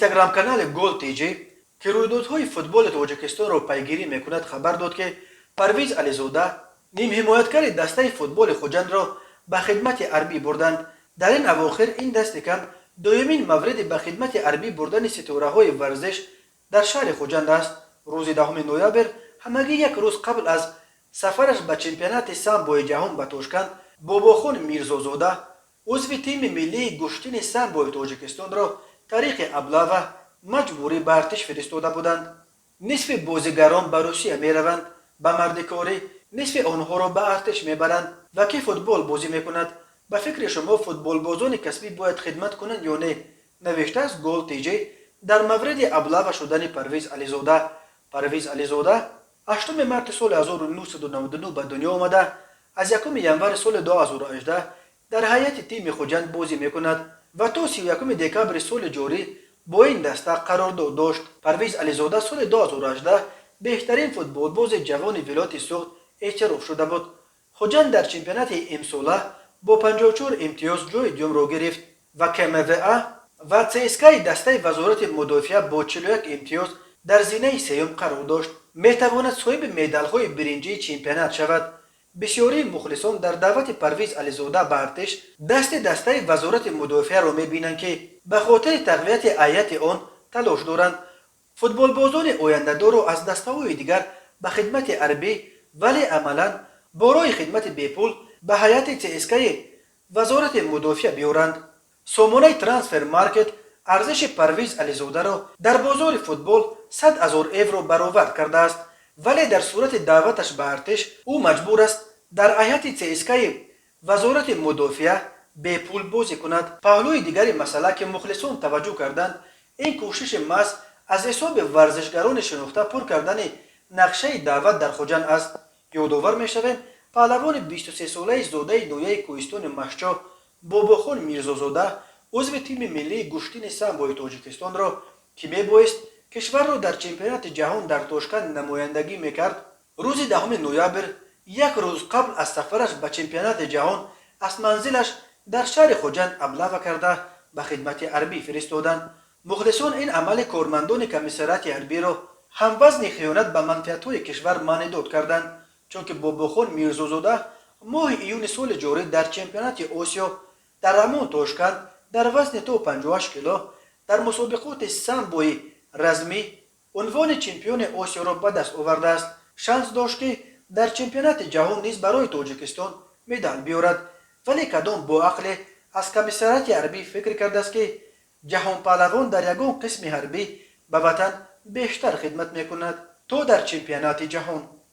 اینستاگرام کانال گل تیجی که رویدادهای فوتبال تاجیکستان را پیگیری میکند خبر داد که پرویز علیزاده نیم حمایتگر دسته فوتبال خوجند را به خدمت عربی بردند. در این اواخر این دست کم دومین مورد به خدمت عربی بردن ستاره های ورزش در شهر خوجند است. روز 10 نوامبر همگی یک روز قبل از سفرش به چمپیونات سامبو جهان به تاشکند، باباخان میرزازاده عضو تیم ملی گشتین سامبو تاجیکستان را طریق ابلاغ مجبوری به ارتش فرستاده بودند. نصف بازیگران به روسیه میروند به مردکاری، نصف آنها را به ارتش میبرند و که فوتبال بازی میکند. به فکر شما فوتبال بازان کسبی باید خدمت کنند یا نه؟ نوشته است گل تیجی در مورد ابلاغ شدن پرویز علیزاده. پرویز علیزاده 8 مارس سال 1999 به دنیا آمده. از 1 ینور سال 2018 در هیئت تیم خوجند بازی میکند و تا 31 دکمبر سال جاری با این دسته قرارداد داشت. پرویز علیزاده سال 2018 بهترین فوتبال باز جوان ولایت سوخت اعتراف شده بود. خوجند در چمپیونات امساله با 54 امتیاز جای دوم را گرفت و KMVA و CSKA دسته وزارت مدافعه با 41 امتیاز در زینه سوم قرار داشت. میتواند صاحب مدال های برنجی چمپیونات شود. بسیاری مخلصان در دعوت پرویز علیزاده به ارتش دسته وزارت مدافعه را میبینند که به خاطر تقویت هیئت آن تلاش دارند. فوتبال بازان آینده دار را از دسته های دیگر به خدمت عربی ولی عملا برای خدمت بیپول به هیئت CSKA وزارت مدافعه بیارند. سامانه ترانسفر مارکت ارزش پرویز علیزاده را در بازار فوتبال 100,000 یورو برآورد کرده است، ولی در صورت دعوتش به ارتش او مجبور است در هیئت CSKA وزارت مدافعه بیپول بازی کند. پهلوی دیگری مسئله که مخلصان توجه کردند این کوشش محض از حساب ورزشگران شناخته پر کردن نقشه دعوت در خوجند است. یادآور میشویم پهلوان 23 ساله زاده نویه کوهستان مشچا باباخان میرزازاده عضو تیم ملی گشتین سامبو تاجیکستان را که میبایست کشور را در چمپیونات جهان در تاشکند نمایندگی میکرد، روز 10 نوامبر یک روز قبل از سفرش به چمپیونات جهان از منزلش در شهر خوجند ابلاغ کرده به خدمت عربی فرستادند. مخلصان این عمل کارمندان کمیسریات حربی را هموزن خیانت به منفعت‌های کشور مانعداد کردند، چون که باباخان میرزازاده ماه ایون سال جاری در چمپیونات آسیا در همان تاشکند در وزن تا 58 کیلو در مسابقات سامبوی رزمی عنوان چمپیون آسیا را به دست آورده است. شانس داشت که در چمپیونات جهان نیز برای تاجیکستان مدال بیارد، ولی کدام با عقل از کمیسریات حربی فکر کرده است که جهان پهلوان در یگان قسم حربی به وطن بیشتر خدمت میکند تا در چمپیونات جهان.